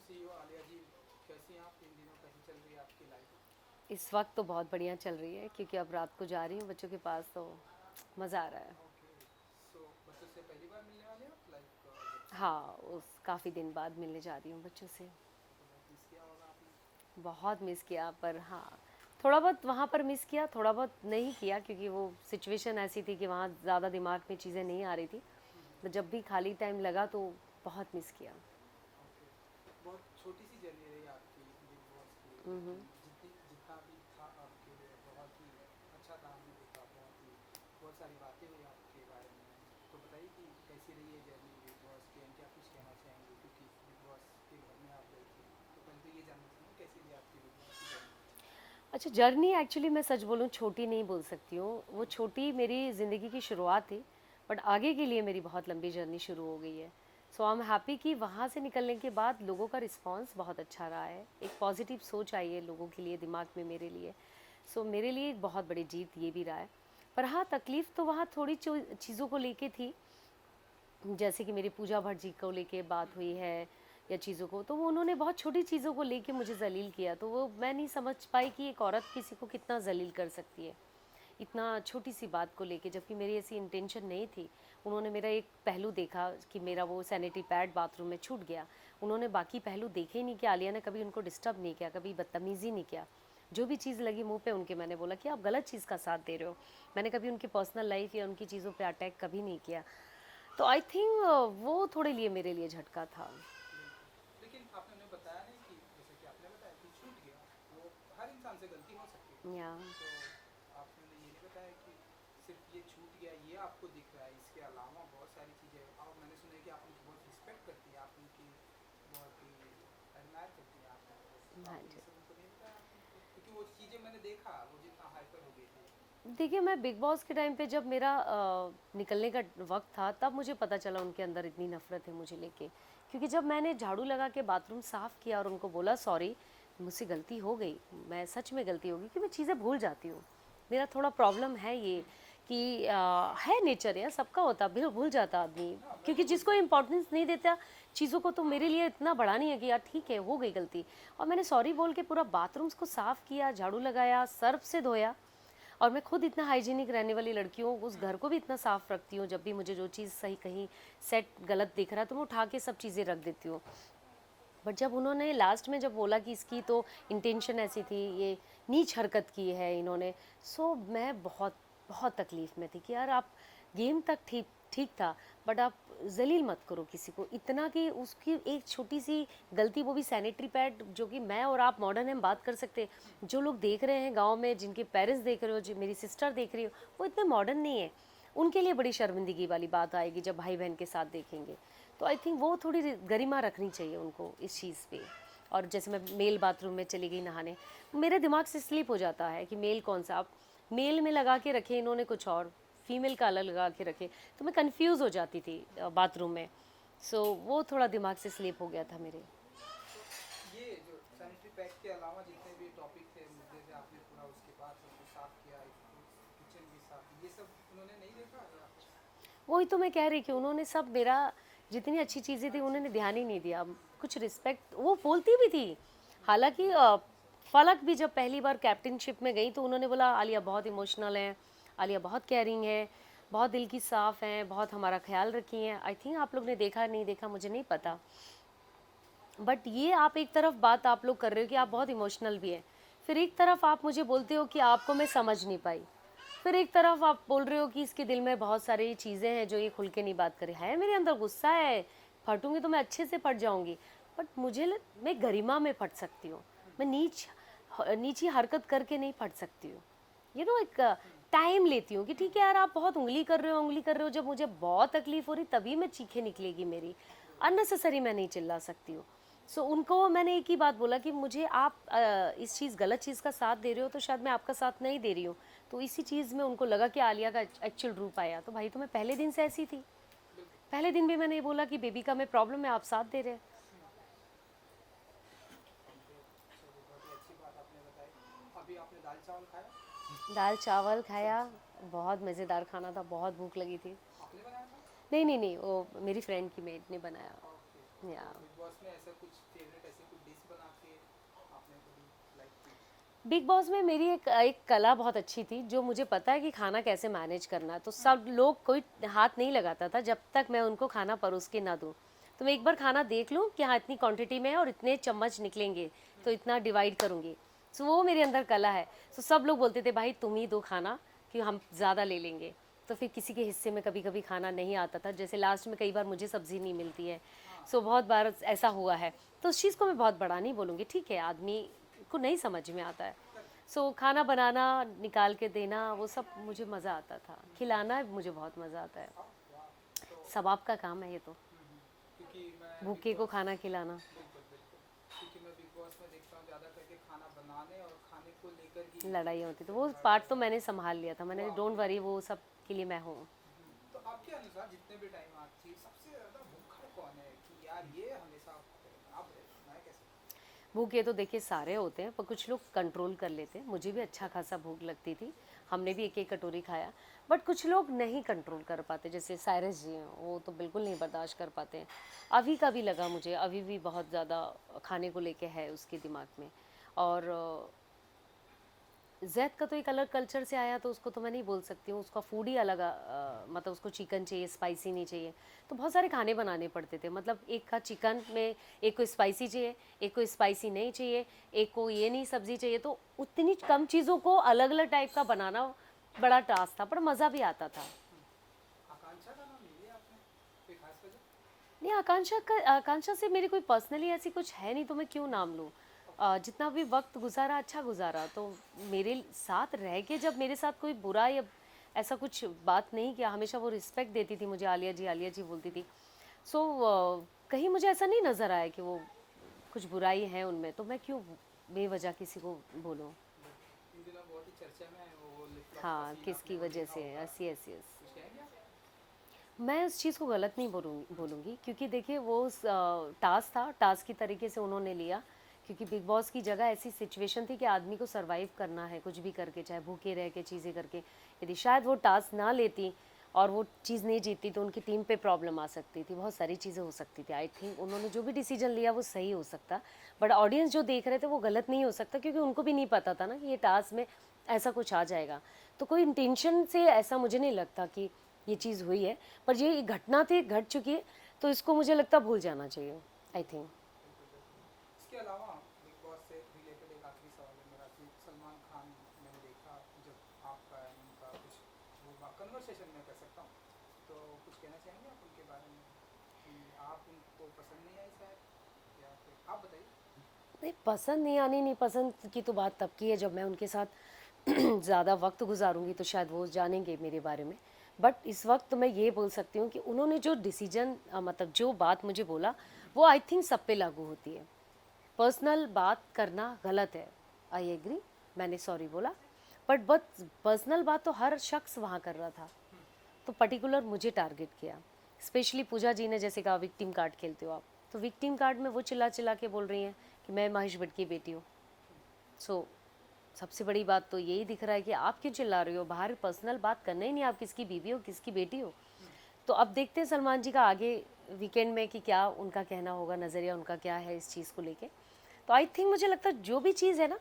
सी हो आलिया जी, कैसी हैं आप? इन दिनों कैसी चल रही है आपकी लाइफ? इस वक्त तो बहुत बढ़िया चल रही है क्योंकि अब रात को जा रही हूँ बच्चों के पास, तो मज़ा आ रहा है। ओके। सो बच्चों से पहली बार मिलने वाले हो लाइक जब से? हाँ, उस काफ़ी दिन बाद मिलने जा रही हूँ बच्चों से। तो बहुत मिस किया होगा आपने। बहुत मिस किया, पर हाँ, थोड़ा बहुत वहाँ पर मिस किया, थोड़ा बहुत नहीं किया क्योंकि वो सिचुएशन ऐसी थी कि वहाँ ज़्यादा दिमाग में चीज़ें नहीं आ रही थी। तो जब भी खाली टाइम लगा तो बहुत मिस किया। ओके। बहुत छोटी सी जर्नी रही आपकी बिग बॉस की, लेकिन जितनी जितना भी था आपके लिए बहुत ही अच्छा था। हमने देखा बहुत सारी बातें हुई आपके बारे में। तो बताइए कि कैसी रही है जर्नी बिग बॉस की, एंड क्या कुछ कहना चाहेंगे, क्योंकि बिग बॉस के घर में आप गई थी। तो पहले तो ये जानना चाहेंगे कैसी रही आपकी बिग बॉस की जर्नी। अच्छा, जर्नी एक्चुअली मैं सच बोलूँ छोटी नहीं बोल सकती हूँ, वो छोटी मेरी ज़िंदगी की शुरुआत थी। बट आगे के लिए मेरी बहुत लंबी जर्नी शुरू हो गई है। सो आई एम हैप्पी कि वहाँ से निकलने के बाद लोगों का रिस्पांस बहुत अच्छा रहा है, एक पॉजिटिव सोच आई है लोगों के लिए, दिमाग में मेरे लिए। सो मेरे लिए एक बहुत बड़ी जीत ये भी रहा है। पर हाँ, तकलीफ़ तो वहाँ थोड़ी चीज़ों को लेके थी, जैसे कि मेरी पूजा भट्ट जी को लेके बात हुई है या चीज़ों को, तो वो उन्होंने बहुत छोटी चीज़ों को लेके मुझे जलील किया, तो वो मैं नहीं समझ पाई कि एक औरत किसी को कितना जलील कर सकती है इतना छोटी सी बात को लेके, जबकि मेरी ऐसी इंटेंशन नहीं थी। उन्होंने मेरा एक पहलू देखा कि मेरा वो सैनिटरी पैड बाथरूम में छूट गया। उन्होंने बाकी पहलू देखे ही नहीं कि आलिया ने कभी उनको डिस्टर्ब नहीं किया, कभी बदतमीज़ी नहीं किया। जो भी चीज़ लगी मुंह पे उनके, मैंने बोला कि आप गलत चीज़ का साथ दे रहे हो। मैंने कभी उनकी पर्सनल लाइफ या उनकी चीज़ों पे अटैक कभी नहीं किया। तो आई थिंक वो थोड़े लिए मेरे लिए झटका था। बिल्कुल। लेकिन आपने उन्हें बताया नहीं कि जैसे कि आपने बताया कि छूट गया, वो हर इंसान से गलती हो सकती है। या तो आपने उन्हें ये नहीं बताया कि सिर्फ ये छूट गया ये आपको दिख रहा है, इसके अलावा बहुत सारी चीज़ें। और मैंने सुना है कि आप उनकी बहुत रिस्पेक्ट करती हैं, आप उनकी बहुत ही एडमायर करती हैं आप उनको। तो हाँ आपने जी। ये सब उनको नहीं बताया आपने उनको? क्योंकि वो चीज़ें मैंने देखा वो जितना हाइपर हो गई थी। देखिए, मैं बिग बॉस के टाइम पे जब मेरा निकलने का वक्त था, तब मुझे पता चला उनके अंदर इतनी नफरत है मुझे लेके। क्योंकि जब मैंने झाड़ू लगा के बाथरूम साफ़ किया और उनको बोला सॉरी, मुझसे गलती हो गई, मैं सच में गलती हो गई कि मैं चीज़ें भूल जाती हूँ। मेरा थोड़ा प्रॉब्लम है ये कि है नेचर, यार सबका होता, भूल भूल जाता आदमी। हाँ, मैं क्योंकि भी भूल जिसको जाता हूँ। इम्पोर्टेंस नहीं देता चीज़ों को, तो मेरे लिए इतना बड़ा नहीं है कि यार ठीक है हो गई गलती। और मैंने सॉरी बोल के पूरा बाथरूम्स को साफ़ किया, झाड़ू लगाया, सर्फ से धोया। और मैं खुद इतना हाइजीनिक रहने वाली लड़की हूँ, उस घर को भी इतना साफ़ रखती हूँ, जब भी मुझे जो चीज़ सही कहीं सेट गलत दिख रहा है तो मैं उठा के सब चीज़ें रख देती हूँ। बट जब उन्होंने लास्ट में जब बोला कि इसकी तो इंटेंशन ऐसी थी, ये नीच हरकत की है इन्होंने, सो मैं बहुत बहुत तकलीफ़ में थी कि यार आप, गेम तक ठीक ठीक था, बट आप जलील मत करो किसी को इतना कि उसकी एक छोटी सी गलती, वो भी सैनिटरी पैड, जो कि मैं और आप मॉडर्न हम बात कर सकते हैं, जो लोग देख रहे हैं गांव में, जिनके पेरेंट्स देख रहे हो, जो मेरी सिस्टर देख रही हो, वो इतने मॉडर्न नहीं है। उनके लिए बड़ी शर्मिंदगी वाली बात आएगी जब भाई बहन के साथ देखेंगे। तो आई थिंक वो थोड़ी गरिमा रखनी चाहिए उनको इस चीज़ पे। और जैसे मैं मेल बाथरूम में चली गई नहाने, मेरे दिमाग से स्लिप हो जाता है कि मेल कौन सा, आप मेल में लगा के रखे इन्होंने कुछ और, फीमेल का अलग लगा के रखे, तो मैं कंफ्यूज हो जाती थी बाथरूम में। सो वो थोड़ा दिमाग से स्लिप हो गया था मेरे। तो ये जो सैनिटरी पैड के अलावा जितने भी टॉपिक थे, मुद्दे थे, आपने पूरा उसके बाद सब कुछ साफ किया, किचन भी साफ, ये सब उन्होंने नहीं देखा या? वही तो मैं कह रही कि उन्होंने सब मेरा, जितनी अच्छी चीज़ें थी उन्होंने ध्यान ही नहीं दिया। कुछ रिस्पेक्ट वो बोलती भी थी। हालांकि फलक भी जब पहली बार कैप्टनशिप में गई तो उन्होंने बोला आलिया बहुत इमोशनल है, आलिया बहुत केयरिंग है, बहुत दिल की साफ़ हैं, बहुत हमारा ख्याल रखी हैं। आई थिंक आप लोग ने देखा नहीं देखा मुझे नहीं पता, बट ये आप एक तरफ बात आप लोग कर रहे हो कि आप बहुत इमोशनल भी हैं, फिर एक तरफ आप मुझे बोलते हो कि आपको मैं समझ नहीं पाई, फिर एक तरफ आप बोल रहे हो कि इसके दिल में बहुत सारी चीज़ें हैं जो ये खुल के नहीं बात करे। है मेरे अंदर गुस्सा है, फटूंगी तो मैं अच्छे से फट जाऊंगी, बट मैं गरिमा में फट सकती हूँ, मैं नीची हरकत करके नहीं फट सकती हूँ। एक टाइम लेती हूँ कि ठीक है यार आप बहुत उंगली कर रहे हो, उंगली कर रहे हो, जब मुझे बहुत तकलीफ हो रही तभी मैं चीखें निकलेगी मेरी, अननेसेसरी मैं नहीं चिल्ला सकती हूँ। सो उनको मैंने एक ही बात बोला कि मुझे आप इस चीज़ गलत चीज़ का साथ दे रहे हो तो शायद मैं आपका साथ नहीं दे रही हूँ। तो इसी चीज़ में उनको लगा कि आलिया का एक्चुअल रूप आया, तो भाई तो मैं पहले दिन से ऐसी थी, बिल्कुल। पहले दिन भी मैंने ये बोला कि बेबी का मैं प्रॉब्लम है, आप साथ दे रहे हैं। ओके, चलिए बहुत ही अच्छी बात आपने बताई। अभी आपने दाल चावल खाया? दाल चावल खाया, सब्जी बहुत मज़ेदार खाना था, बहुत भूख लगी थी। आपने बनाया था? नहीं नहीं नहीं, वो मेरी फ्रेंड की मेड ने बनाया। ओके। या बिग बॉस में ऐसा कुछ फेवरेट ऐसे कुछ डिश बना के आपने कभी लाइक की? बिग बॉस में मेरी एक एक कला बहुत अच्छी थी, जो मुझे पता है कि खाना कैसे मैनेज करना है। तो सब लोग कोई हाथ नहीं लगाता था जब तक मैं उनको खाना परोस के ना दूँ। तो मैं एक बार खाना देख लूँ कि हाँ इतनी क्वांटिटी में है और इतने चम्मच निकलेंगे, तो इतना डिवाइड करूँगी। सो वो मेरे अंदर कला है। सो सब लोग बोलते थे भाई तुम ही दो खाना, कि हम ज़्यादा ले लेंगे। तो फिर किसी के हिस्से में कभी कभी खाना नहीं आता था, जैसे लास्ट में कई बार मुझे सब्ज़ी नहीं मिलती है। सो बहुत बार ऐसा हुआ है। तो उस चीज़ को मैं बहुत बड़ा नहीं बोलूँगी, ठीक है आदमी को नहीं समझ में आता है। सो खाना बनाना, निकाल के देना, वो सब मुझे मज़ा आता था। खिलाना मुझे बहुत मज़ा आता है। वाह वाह। तो सब आपका काम है ये तो, क्योंकि मैं बिग भूखे को बॉस, खाना खिलाना। बिल्कुल बिल्कुल, क्योंकि मैं बिग बॉस में देखता हूँ ज़्यादा करके खाना बनाने और खाने को लेकर ही लड़ाई होती तो वो लड़ाई पार्ट तो मैंने होती संभाल लिया था। है। मैंने वाह। डोंट वरी, वो सब के लिए मैं हूँ। तो आपके अनुसार जितने भी टाइम आप थी सबसे ज़्यादा भूखा कौन है कि यार ये हमेशा अब मैं कैसे? भूखे तो देखिए सारे होते हैं, पर कुछ लोग कंट्रोल कर लेते हैं। मुझे भी अच्छा खासा भूख लगती थी, हमने भी एक एक कटोरी खाया। बट कुछ लोग नहीं कंट्रोल कर पाते, जैसे साइरस जी हैं, वो तो बिल्कुल नहीं बर्दाश्त कर पाते हैं। अभी का भी लगा मुझे, अभी भी बहुत ज़्यादा खाने को लेके है उसके दिमाग में। और जैद का तो एक अलग कल्चर से आया, तो उसको तो मैं नहीं बोल सकती हूँ, उसका फूड ही अलग मतलब उसको चिकन चाहिए, स्पाइसी नहीं चाहिए। तो बहुत सारे खाने बनाने पड़ते थे, मतलब एक का चिकन में एक को स्पाइसी चाहिए, एक को स्पाइसी नहीं चाहिए, एक को ये नहीं सब्जी चाहिए। तो उतनी कम चीज़ों को अलग अलग टाइप का बनाना बड़ा टास्क था, पर मज़ा भी आता था। आकांक्षा का नाम ले लिया आपने, कोई खास वजह? नहीं, आकांक्षा से मेरी कोई पर्सनली ऐसी कुछ है नहीं, तो मैं क्यों नाम लूँ। जितना भी वक्त गुजारा अच्छा गुजारा, तो मेरे साथ रह के जब मेरे साथ कोई बुरा या ऐसा कुछ बात नहीं किया, हमेशा वो रिस्पेक्ट देती थी मुझे, आलिया जी बोलती थी। सो कहीं मुझे ऐसा नहीं नज़र आया कि वो कुछ बुराई है उनमें, तो मैं क्यों बेवजह किसी को बोलूँ। इन दिनों बहुत ही चर्चा में है वो लिप लॉक का हाँ, सीन, आपने किसकी वो वजह देखा से, होगा। Yes yes yes. कुछ कहेंगे आप? मैं उस चीज़ को गलत नहीं बोलूँगी, क्योंकि देखिए वो टास्क था, टास्क की तरीके से उन्होंने लिया। क्योंकि बिग बॉस की जगह ऐसी सिचुएशन थी कि आदमी को सरवाइव करना है, कुछ भी करके, चाहे भूखे रह के चीज़ें करके। यदि शायद वो टास्क ना लेती और वो चीज़ नहीं जीतती, तो उनकी टीम पे प्रॉब्लम आ सकती थी, बहुत सारी चीज़ें हो सकती थी। आई थिंक उन्होंने जो भी डिसीजन लिया वो सही हो सकता, बट ऑडियंस जो देख रहे थे वो गलत नहीं हो सकता, क्योंकि उनको भी नहीं पता था ना कि ये टास्क में ऐसा कुछ आ जाएगा। तो कोई इंटेंशन से ऐसा मुझे नहीं लगता कि ये चीज़ हुई है, पर ये घटना थी, घट चुकी है, तो इसको मुझे लगता भूल जाना चाहिए, आई थिंक। बिल्कुल बिल्कुल। इसके अलावा बिग बॉस से रिलेटेड एक आखिरी सवाल है मेरा कि सलमान खान, मैंने देखा जब आपका एंड उनका कुछ वो कन्वर्सेशन में कर सकता हूँ, तो कुछ कहना चाहेंगे आप उनके बारे में कि आप उनको पसंद नहीं आई शायद, या फिर आप बताइए? नहीं, पसंद नहीं आनी, नहीं पसंद की तो बात तब की है जब मैं उनके साथ ज़्यादा वक्त गुजारूंगी, तो शायद वो जानेंगे मेरे बारे में। बट इस वक्त मैं ये बोल सकती हूँ कि उन्होंने जो डिसीजन, मतलब जो बात मुझे बोला, वो आई थिंक सब पे लागू होती है। पर्सनल बात करना गलत है, आई एग्री, मैंने सॉरी बोला। बट पर्सनल बात तो हर शख्स वहाँ कर रहा था, तो पर्टिकुलर मुझे टारगेट किया। स्पेशली पूजा जी ने जैसे कहा विक्टिम कार्ड खेलते हो आप, तो विक्टिम कार्ड में वो चिल्ला चिल्ला के बोल रही हैं कि मैं महेश भट्ट की बेटी हूँ। सो सबसे बड़ी बात तो यही दिख रहा है कि आप क्यों चिल्ला रही हो, बाहर पर्सनल बात करना ही नहीं, आप किसकी बीवी हो, किसकी बेटी हो। तो अब देखते हैं सलमान जी का आगे वीकेंड में कि क्या उनका कहना होगा, नज़रिया उनका क्या है इस चीज़ को लेके। तो आई थिंक मुझे लगता है जो भी चीज़ है ना,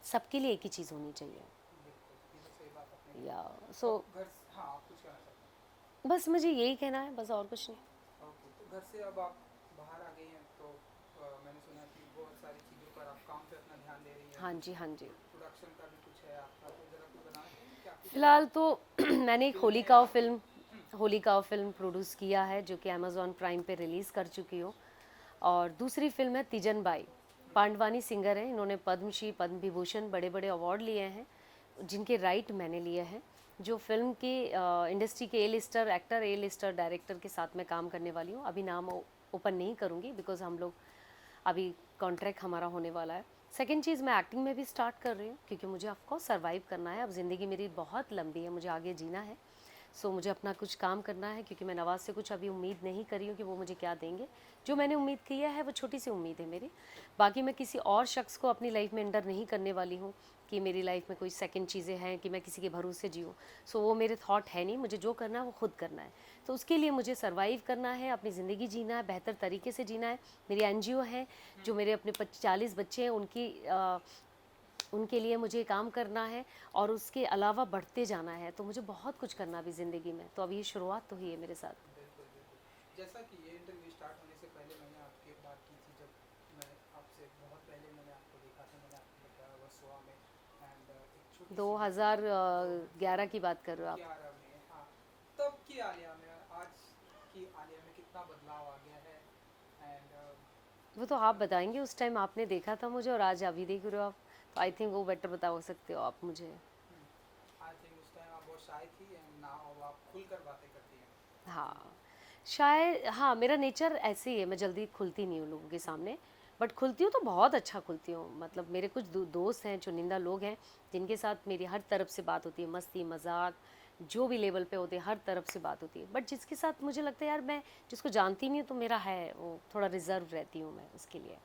सबके लिए एक ही चीज़ होनी चाहिए। बिल्कुल, ये तो सही बात आपने की। या सो अब घर हाँ, आप कुछ कहना चाहते बस मुझे यही कहना है, बस और कुछ नहीं। हैं? ओके, तो घर से अब आप बाहर आ गई हैं, तो मैंने सुना कि बहुत सारी चीज़ों पर आप काम पे अपना ध्यान दे रही हैं, हाँ जी, कुछ हाँ जी। प्रोडक्शन का भी कुछ है आपका, तो ज़रा कुछ बताना चाहेंगे क्या कुछ फ़िलहाल तो मैंने एक फिल्में हैं आपकी? होलिका फिल्म प्रोड्यूस किया है, जो कि अमेज़ॉन प्राइम पे रिलीज़ कर चुकी हूँ। और दूसरी फिल्म है तीजन बाई। पांडवानी सिंगर हैं, इन्होंने पद्मश्री, पद्म विभूषण, बड़े बड़े अवार्ड लिए हैं, जिनके राइट मैंने लिए हैं। जो फिल्म के इंडस्ट्री के ए लिस्टर एक्टर, ए लिस्टर डायरेक्टर के साथ मैं काम करने वाली हूँ। अभी नाम ओपन नहीं करूँगी, बिकॉज हम लोग अभी कॉन्ट्रैक्ट हमारा होने वाला है। सेकेंड चीज़, मैं एक्टिंग में भी स्टार्ट कर रही हूँ, क्योंकि मुझे ऑफकोर्स सर्वाइव करना है। अब ज़िंदगी मेरी बहुत लंबी है, मुझे आगे जीना है। सो मुझे अपना कुछ काम करना है, क्योंकि मैं नवाज़ से कुछ अभी उम्मीद नहीं करी हूँ कि वो मुझे क्या देंगे। जो मैंने उम्मीद की है वो छोटी सी उम्मीद है मेरी। बाकी मैं किसी और शख्स को अपनी लाइफ में एंटर नहीं करने वाली हूँ कि मेरी लाइफ में कोई सेकंड चीज़ें हैं कि मैं किसी के भरोसे जीऊँ। सो वो मेरे थॉट है नहीं, मुझे जो करना है वो खुद करना है। तो उसके लिए मुझे सर्वाइव करना है, अपनी ज़िंदगी जीना है, बेहतर तरीके से जीना है। मेरी एनजीओ है, जो मेरे अपने 40 बच्चे हैं उनके लिए मुझे काम करना है और उसके अलावा बढ़ते जाना है। तो मुझे बहुत कुछ करना भी ज़िंदगी में। तो अभी ये शुरुआत तो हुई है मेरे साथ। बिल्कुल बिल्कुल। जैसा कि ये इंटरव्यू स्टार्ट होने से पहले मैंने आपकी बात की थी, जब मैं आपसे बहुत पहले मैंने आपको देखा था, मैंने आपको बताया वर्सोवा में, एंड एक छोटी सी 2011 की बात कर रहे हो आप? 2011 में, हाँ। तब की आलिया में आज की आलिया में कितना बदलाव आ गया है, एंड वो तो आप बताएंगे, उस टाइम आपने देखा था मुझे और आज अभी देख रहे हो आप, तो आई थिंक वो बेटर बता सकते हो आप मुझे। आई थिंक उस टाइम आप बहुत शाय थी, एंड नाउ आप खुलकर बातें करती हैं। हाँ, शायद हाँ, मेरा नेचर ऐसे ही है, मैं जल्दी खुलती नहीं हूँ लोगों के सामने, बट खुलती हूँ तो बहुत अच्छा खुलती हूँ। मतलब मेरे कुछ दोस्त हैं, चुनिंदा लोग हैं, जिनके साथ मेरी हर तरफ से बात होती है, मस्ती मजाक जो भी लेवल पे होते हैं हर तरफ से बात होती है। बट जिसके साथ मुझे लगता है यार मैं जिसको जानती नहीं हूँ तो मेरा है वो थोड़ा रिजर्व रहती हूँ मैं उसके लिए।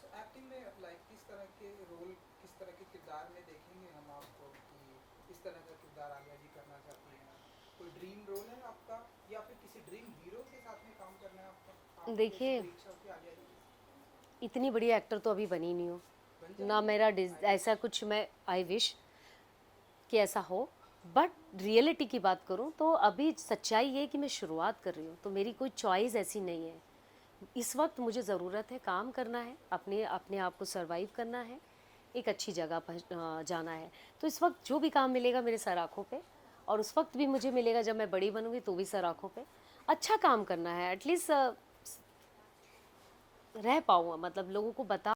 सो एक्टिंग में लाइक किस तरह के रोल, किस तरह के किरदार में देखेंगे हम आपको, कि इस तरह का किरदार आलिया जी करना चाहती हैं? कोई ड्रीम रोल है आपका, या फिर किसी ड्रीम हीरो के साथ में काम करना है आपका? आपकी ऐसी देखिए, कोई इच्छा होती है आलिया जी? इतनी बड़ी एक्टर तो अभी बनी नहीं हूँ बन ना, जाएंगे? मेरा ऐसा कुछ मैं आई विश कि ऐसा हो। बट रियलिटी की बात करूं तो अभी सच्चाई ये है कि मैं शुरुआत कर रही हूँ, तो मेरी कोई चॉइस ऐसी नहीं है। इस वक्त मुझे ज़रूरत है काम करना है, अपने अपने आप को सरवाइव करना है, एक अच्छी जगह पर जाना है। तो इस वक्त जो भी काम मिलेगा मेरे सर आँखों पे, और उस वक्त भी मुझे मिलेगा जब मैं बड़ी बनूंगी तो भी सर आँखों पे। अच्छा काम करना है, एटलीस्ट रह पाऊँ, मतलब लोगों को बता